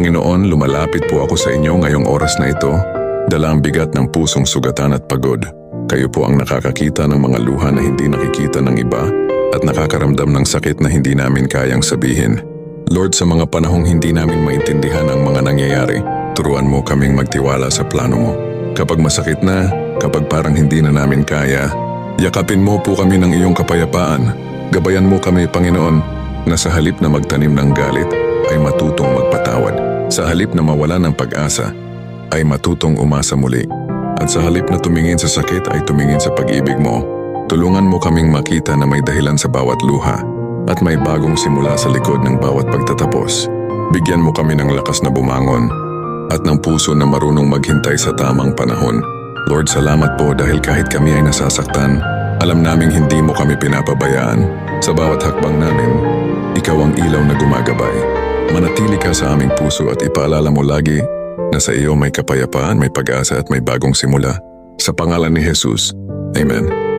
Panginoon, lumalapit po ako sa inyo ngayong oras na ito, dala ang bigat ng pusong sugatan at pagod. Kayo po ang nakakakita ng mga luha na hindi nakikita ng iba at nakakaramdam ng sakit na hindi namin kayang sabihin. Lord, sa mga panahong hindi namin maintindihan ang mga nangyayari, turuan mo kaming magtiwala sa plano mo. Kapag masakit na, kapag parang hindi na namin kaya, yakapin mo po kami ng iyong kapayapaan. Gabayan mo kami, Panginoon, na sa halip na magtanim ng galit, ay matutong magpatawad. Sa halip na mawala ng pag-asa, ay matutong umasa muli. At sa halip na tumingin sa sakit ay tumingin sa pag-ibig mo. Tulungan mo kaming makita na may dahilan sa bawat luha at may bagong simula sa likod ng bawat pagtatapos. Bigyan mo kami ng lakas na bumangon at ng puso na marunong maghintay sa tamang panahon. Lord, salamat po dahil kahit kami ay nasasaktan, alam naming hindi mo kami pinapabayaan. Sa bawat hakbang namin, ikaw ang ilaw na gumagabay. Manatili ka sa aming puso at ipaalala mo lagi na sa iyo may kapayapaan, may pag-asa at may bagong simula. Sa pangalan ni Jesus, Amen.